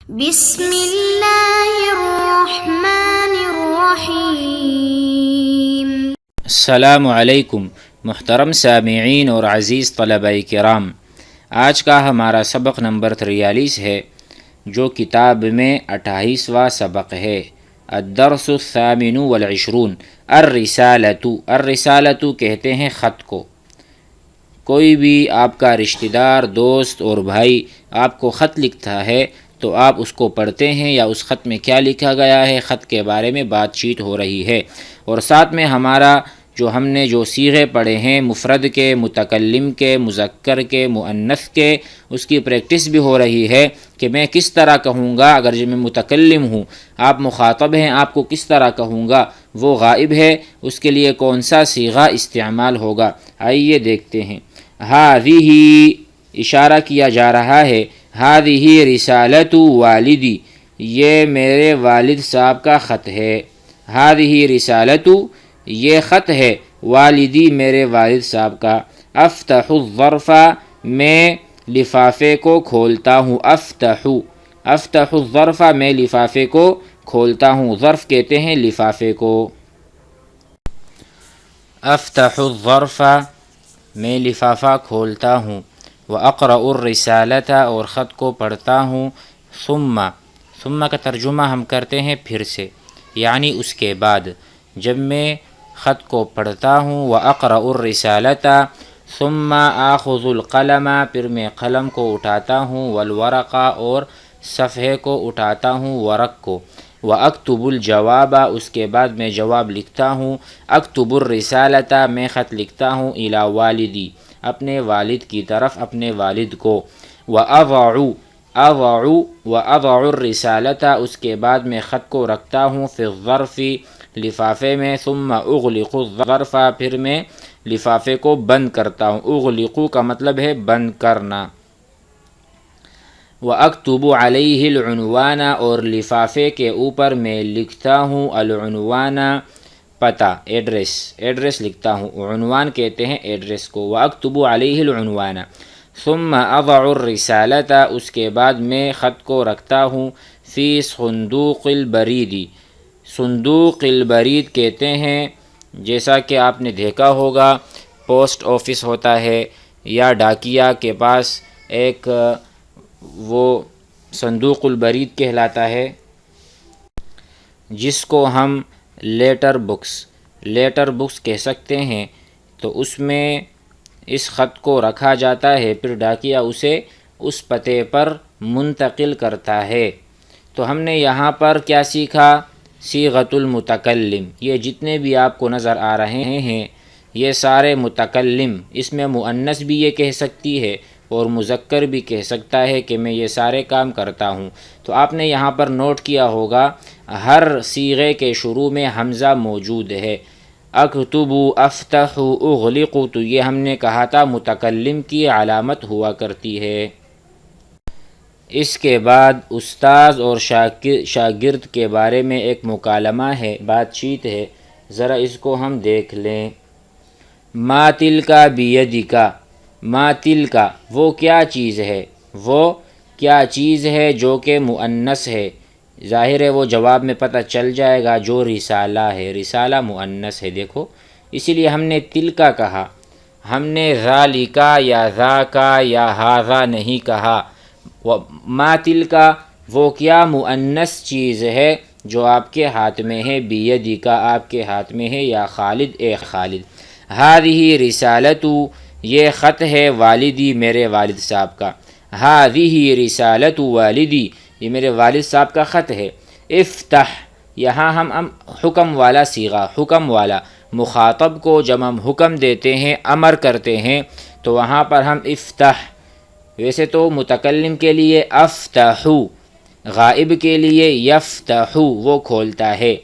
بسم اللہ الرحمن الرحیم۔ السلام علیکم محترم سامعین اور عزیز طلبہ کرام، آج کا ہمارا سبق نمبر 43 ہے، جو کتاب میں 28واں سبق ہے۔ الدرس الثامن والعشرون الرسالۃ کہتے ہیں خط کو۔ کوئی بھی آپ کا رشتہ دار، دوست اور بھائی آپ کو خط لکھتا ہے تو آپ اس کو پڑھتے ہیں، یا اس خط میں کیا لکھا گیا ہے، خط کے بارے میں بات چیت ہو رہی ہے، اور ساتھ میں ہم نے جو صیغے پڑھے ہیں، مفرد کے، متکلم کے، مذکر کے، مؤنث کے، اس کی پریکٹس بھی ہو رہی ہے کہ میں کس طرح کہوں گا۔ اگر جو میں متکلم ہوں، آپ مخاطب ہیں، آپ کو کس طرح کہوں گا، وہ غائب ہے، اس کے لیے کون سا صیغہ استعمال ہوگا۔ آئیے دیکھتے ہیں۔ ہذہ اشارہ کیا جا رہا ہے، ہذہ رسالۃ والدی، یہ میرے والد صاحب کا خط ہے۔ ہذہ رسالۃ، یہ خط ہے، والدی، میرے والد صاحب کا۔ افتح الظرف، میں لفافے کو کھولتا ہوں۔ افتح الظرف، میں لفافے کو کھولتا ہوں۔ ظرف کہتے ہیں لفافے کو۔ افتح الظرف، میں لفافہ کھولتا ہوں۔ واقرأ الرسالۃ، اور خط کو پڑھتا ہوں۔ ثم کا ترجمہ ہم کرتے ہیں پھر سے، یعنی اس کے بعد۔ جب میں خط کو پڑھتا ہوں، واقرأ الرسالۃ ثم آخذ القلم، پھر میں قلم کو اٹھاتا ہوں، والورق، اور صفحے کو اٹھاتا ہوں، ورق کو۔ واکتب الجواب، اس کے بعد میں جواب لکھتا ہوں۔ اکتب الرسالۃ، میں خط لکھتا ہوں، الی والدی، اپنے والد کی طرف، اپنے والد کو۔ واضع الرسالۃ، اس کے بعد میں خط کو رکھتا ہوں، فی الظرف، لفافے میں۔ ثم اغلق الظرف، پھر میں لفافے کو بند کرتا ہوں۔ اغلق کا مطلب ہے بند کرنا۔ واکتب علیہ العنوان، اور لفافے کے اوپر میں لکھتا ہوں، العنوان، پتہ، ایڈریس لکھتا ہوں۔ عنوان کہتے ہیں ایڈریس کو۔ واکتب علیہ العنوان ثم اضع الرسالۃ، اس کے بعد میں خط کو رکھتا ہوں، فی صندوق البرید، صندوق البرید کہتے ہیں، جیسا کہ آپ نے دیکھا ہوگا پوسٹ آفس ہوتا ہے یا ڈاکیا کے پاس ایک وہ صندوق البرید کہلاتا ہے، جس کو ہم لیٹر بکس کہہ سکتے ہیں۔ تو اس میں اس خط کو رکھا جاتا ہے، پھر ڈاکیا اسے اس پتے پر منتقل کرتا ہے۔ تو ہم نے یہاں پر کیا سیکھا؟ صیغۃ المتکلم، یہ جتنے بھی آپ کو نظر آ رہے ہیں یہ سارے متکلم، اس میں مؤنث بھی یہ کہہ سکتی ہے اور مذکر بھی کہہ سکتا ہے کہ میں یہ سارے کام کرتا ہوں۔ تو آپ نے یہاں پر نوٹ کیا ہوگا ہر صیغے کے شروع میں حمزہ موجود ہے۔ اکتب، افتح، اغلق، تو یہ ہم نے کہا تھا متکلم کی علامت ہوا کرتی ہے۔ اس کے بعد استاذ اور شاگرد کے بارے میں ایک مکالمہ ہے، بات چیت ہے، ذرا اس کو ہم دیکھ لیں۔ ما تلک بیدک، ما تلک، وہ کیا چیز ہے جو کہ مؤنث ہے۔ ظاہر ہے وہ جواب میں پتہ چل جائے گا، جو رسالہ ہے، رسالہ مؤنث ہے، دیکھو اسی لیے ہم نے تلکا کہا، ہم نے ذالکا یا ذاکا یا ھذا نہیں کہا۔ ما تلکا، وہ کیا مؤنث چیز ہے جو آپ کے ہاتھ میں ہے، بیدکا، آپ کے ہاتھ میں ہے، یا خالد، اے خالد۔ ھذہ رسالۃ، یہ خط ہے، والدی، میرے والد صاحب کا۔ ھذہ رسالۃ والدی، یہ میرے والد صاحب کا خط ہے۔ افتح، یہاں ہم حکم والا صیغہ، حکم والا، مخاطب کو جب ہم حکم دیتے ہیں، امر کرتے ہیں، تو وہاں پر ہم افتح، ویسے تو متکلم کے لیے افتح، غائب کے لیے یفتح، وہ کھولتا ہے،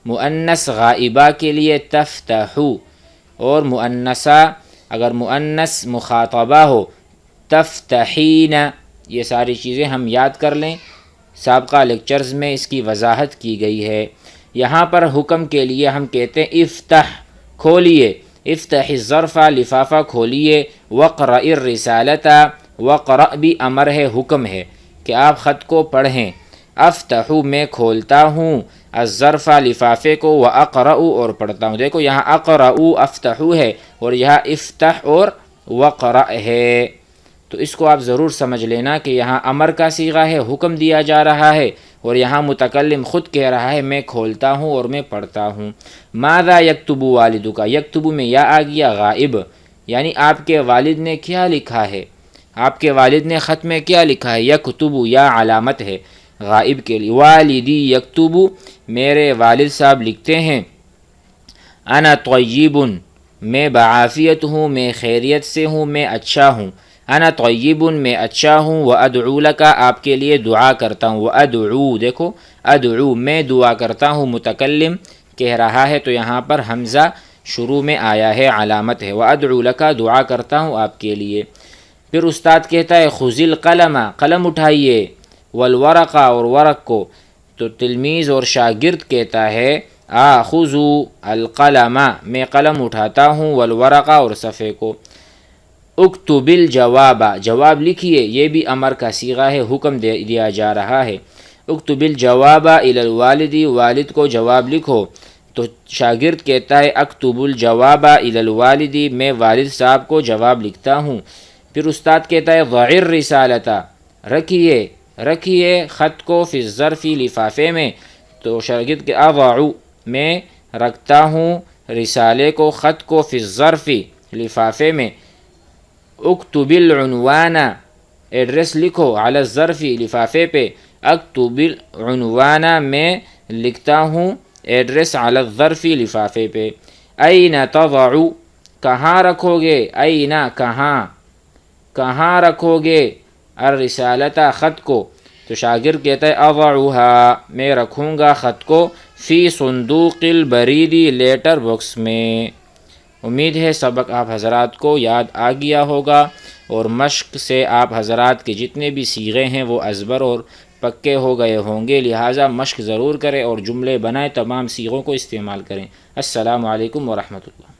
مؤنث غائبہ کے لیے تفتح، اور مؤنثہ اگر مؤنث مخاطبہ ہو تفتحین۔ یہ ساری چیزیں ہم یاد کر لیں، سابقہ لیکچرز میں اس کی وضاحت کی گئی ہے۔ یہاں پر حکم کے لیے ہم کہتے ہیں افتح، کھولیے، افتح الظرف، لفافہ کھولیے، واقرأ الرسالۃ، واقرأ بھی امر ہے، حکم ہے کہ آپ خط کو پڑھیں، افتحو میں کھولتا ہوں، الظرف لفافے کو، واقرأ اور پڑھتا ہوں۔ دیکھو یہاں اقرأ افتحو ہے اور یہاں افتح اور وقرأ ہے، تو اس کو آپ ضرور سمجھ لینا کہ یہاں امر کا صیغہ ہے، حکم دیا جا رہا ہے، اور یہاں متکلم خود کہہ رہا ہے میں کھولتا ہوں اور میں پڑھتا ہوں۔ ماذا یکتب والدک، یکتب میں یا آ گیا غائب، یعنی آپ کے والد نے کیا لکھا ہے، آپ کے والد نے خط میں کیا لکھا ہے۔ یکتب یا علامت ہے غائب کے لیے۔ والدی یکتب، میرے والد صاحب لکھتے ہیں۔ انا طیب، میں بعافیت ہوں، میں خیریت سے ہوں، میں اچھا ہوں۔ انا طیب، میں اچھا ہوں۔ وادعو لک، آپ کے لیے دعا کرتا ہوں۔ وادعو، دیکھو ادعو میں دعا کرتا ہوں، متکلم کہہ رہا ہے تو یہاں پر حمزہ شروع میں آیا ہے، علامت ہے۔ وادعو لک، دعا کرتا ہوں آپ کے لیے۔ پھر استاد کہتا ہے خذ القلم، قلم اٹھائیے، والورق، اور ورق کو، تو تلمیذ اور شاگرد کہتا ہے آخذ القلم، میں قلم اٹھاتا ہوں، والورق، اور صفحے کو۔ اکتب الجواب، جواب لکھیے، یہ بھی امر کا صیغہ ہے، حکم دیا جا رہا ہے۔ اکتب الجواب الی الوالد، والد کو جواب لکھو، تو شاگرد کہتا ہے اکتب الجواب الی الوالد، میں والد صاحب کو جواب لکھتا ہوں۔ پھر استاد کہتا ہے ضع الرسالۃ، رکھیے خط کو، فی الظرف، لفافے میں، تو شاگرد کے اضع، میں رکھتا ہوں رسالے کو، خط کو، فی الظرف، لفافے میں۔ اکتب العنوان، ایڈریس لکھو، علی الظرف، لفافے پہ۔ اکتب العنوان، میں لکھتا ہوں ایڈریس، علی الظرف، لفافے پہ۔ این تضع، کہاں رکھو گے، این کہاں رکھو گے، الرسالۃ، خط کو، تو شاگرد کہتا ہے اضعها، میں رکھوں گا خط کو، فی صندوق البرید، لیٹر باکس میں۔ امید ہے سبق آپ حضرات کو یاد آ گیا ہوگا، اور مشق سے آپ حضرات کے جتنے بھی صیغے ہیں وہ ازبر اور پکے ہو گئے ہوں گے، لہٰذا مشق ضرور کریں اور جملے بنائیں، تمام صیغوں کو استعمال کریں۔ السلام علیکم ورحمۃ اللہ۔